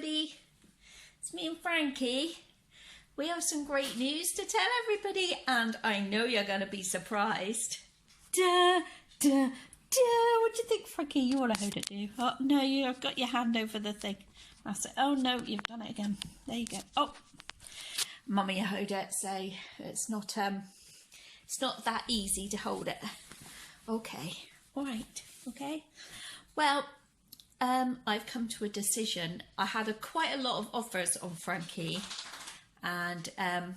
everybody, it's me and Frankie. We have some great news to tell everybody, and I know you're going to be surprised. What do you think, Frankie? You want to hold it, do you? Oh, no, you've got your hand over the thing. That's it. Oh, no, you've done it again. There you go. Oh, Mummy hold it, so it's not that easy to hold it. Okay, all right, okay. Well, I've come to a decision. I had quite a lot of offers on Frankie, and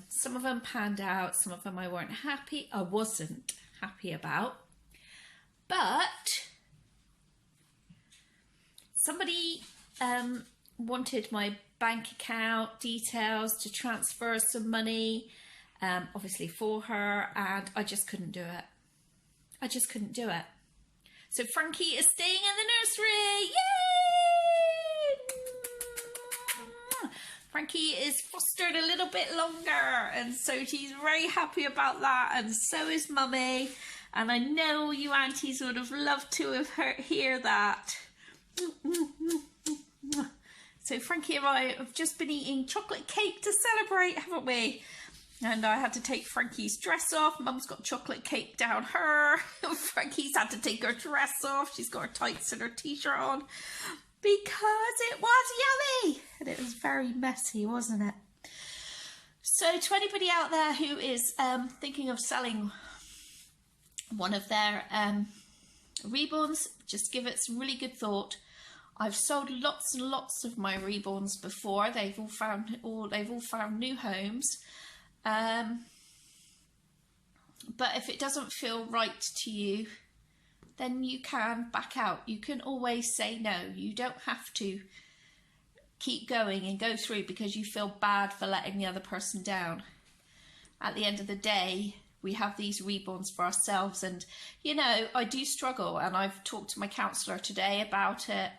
some of them panned out, some of them I wasn't happy about. But somebody wanted my bank account details to transfer some money, obviously for her, and I just couldn't do it. I just couldn't do it. So Frankie is staying in the nursery. Yay! Frankie is fostered a little bit longer, and so she's very happy about that, and so is Mummy. And I know you aunties would have loved to have hear that. So Frankie and I have just been eating chocolate cake to celebrate, haven't we? And I had to take Frankie's dress off. Mum's got chocolate cake down her. Frankie's had to take her dress off. She's got her tights and her t-shirt on because it was yummy. And it was very messy, wasn't it? So to anybody out there who is thinking of selling one of their reborns, just give it some really good thought. I've sold lots and lots of my reborns before. They've all found new homes. But if it doesn't feel right to you, then you can back out. You can always say no. You don't have to keep going and go through because you feel bad for letting the other person down. At the end of the day, we have these reborns for ourselves, and you know, I do struggle, and I've talked to my counsellor today about it,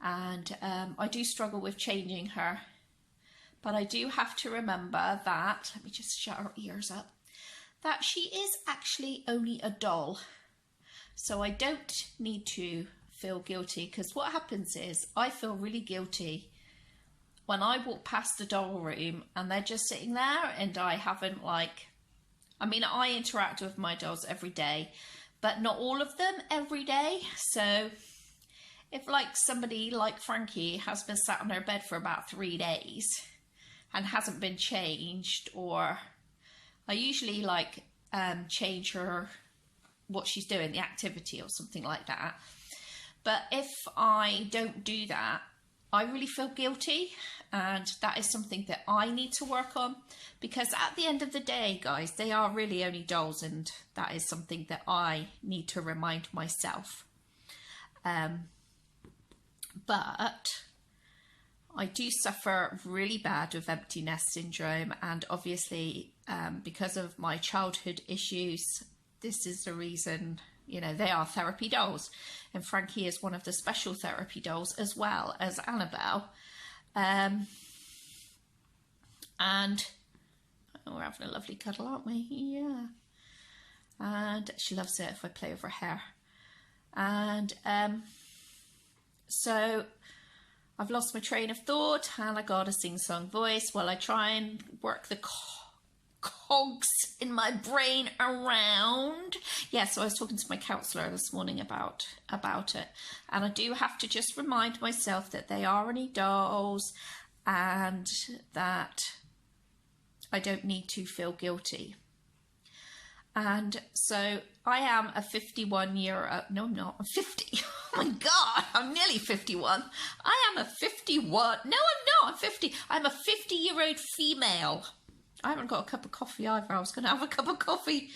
and I do struggle with changing her. But I do have to remember that, let me just shut her ears up, that she is actually only a doll. So I don't need to feel guilty, because what happens is I feel really guilty when I walk past the doll room and they're just sitting there and I haven't I interact with my dolls every day, but not all of them every day. So if somebody like Frankie has been sat on her bed for about 3 days and hasn't been changed, or I usually change her, what she's doing, the activity or something like that. But if I don't do that, I really feel guilty, and that is something that I need to work on, because at the end of the day, guys, they are really only dolls, and that is something that I need to remind myself. But I do suffer really bad with empty nest syndrome, and obviously because of my childhood issues, this is the reason, you know, they are therapy dolls, and Frankie is one of the special therapy dolls as well as Annabelle. And we're having a lovely cuddle, aren't we? Yeah. And she loves it if I play with her hair. And so I've lost my train of thought, and I got a sing-song voice while I try and work the cogs in my brain around. Yeah, so I was talking to my counsellor this morning about it, and I do have to just remind myself that they are only dolls, and that I don't need to feel guilty. And so I am a 51-year-old. No, I'm not. I'm 50. Oh my God, I'm nearly 51. I am a 51. No, I'm not. I'm 50. I'm a 50-year-old female. I haven't got a cup of coffee either. I was going to have a cup of coffee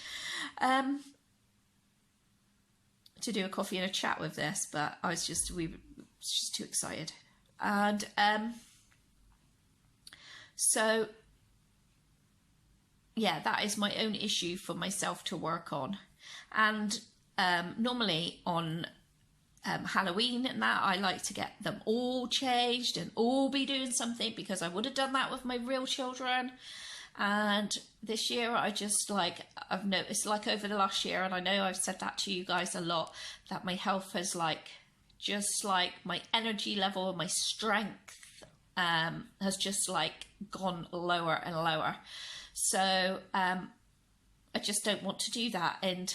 to do a coffee and a chat with this, but we were just too excited. And so yeah, that is my own issue for myself to work on. And normally on Halloween and that, I like to get them all changed and all be doing something, because I would have done that with my real children. And this year I just I've noticed over the last year, and I know I've said that to you guys a lot, that my health has my energy level, my strength has just like gone lower and lower. So I just don't want to do that. And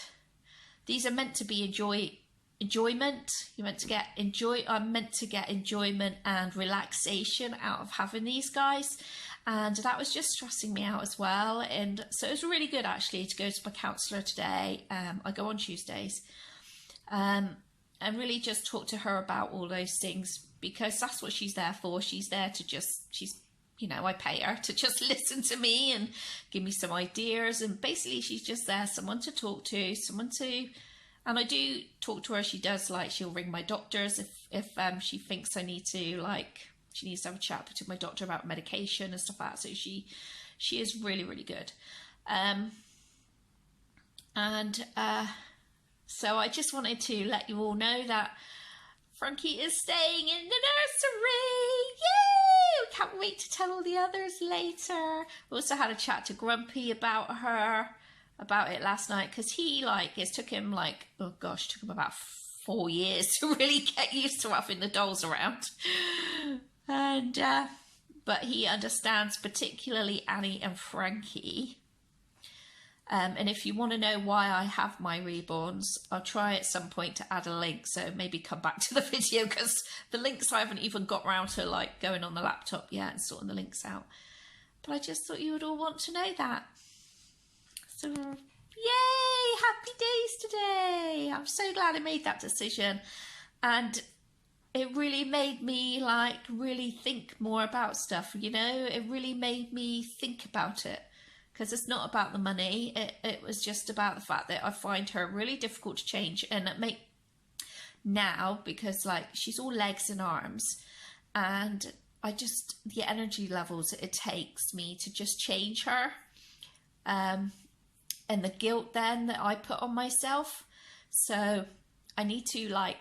these are meant to be enjoyment. You're meant to get I'm meant to get enjoyment and relaxation out of having these guys, and that was just stressing me out as well. And so it was really good actually to go to my counsellor today. I go on Tuesdays, and really just talk to her about all those things, because that's what she's there for. She's there to you know, I pay her to just listen to me and give me some ideas, and basically she's just there, someone to talk to, and I do talk to her. She does, like, she'll ring my doctors if she thinks I need to, like, she needs to have a chat with my doctor about medication and stuff like that. So she is really, really good. So I just wanted to let you all know that Frankie is staying in the nursery. Yay! Can't wait to tell all the others later. We also had a chat to Grumpy about it last night, because he, like, it took him like, oh gosh, took him about 4 years to really get used to having the dolls around. And but he understands particularly Annie and Frankie. And if you want to know why I have my reborns, I'll try at some point to add a link, so maybe come back to the video, because the links I haven't even got round to, like, going on the laptop yet and sorting the links out. But I just thought you would all want to know that. So, yay! Happy days today! I'm so glad I made that decision, and it really made me, like, really think more about stuff, you know? It really made me think about it. Because it's not about the money, it was just about the fact that I find her really difficult to change, and now, because, like, she's all legs and arms, and the energy levels it takes me to just change her, and the guilt then that I put on myself. So I need to, like,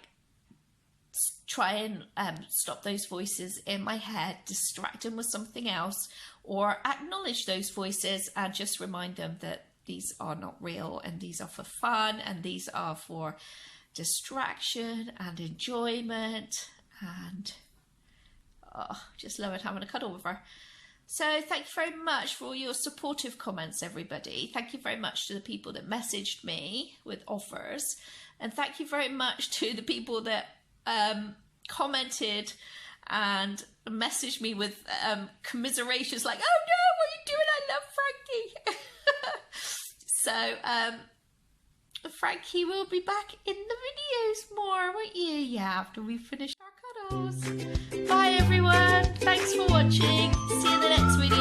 try and stop those voices in my head, distract them with something else, or acknowledge those voices and just remind them that these are not real, and these are for fun, and these are for distraction and enjoyment, and just loving having a cuddle with her. So thank you very much for all your supportive comments, everybody. Thank you very much to the people that messaged me with offers, and thank you very much to the people that commented and messaged me with commiserations, like, oh no, what are you doing? I love Frankie. So Frankie will be back in the videos more, won't you? Yeah, after we finish our cuddles. Bye everyone, thanks for watching, see you in the next video.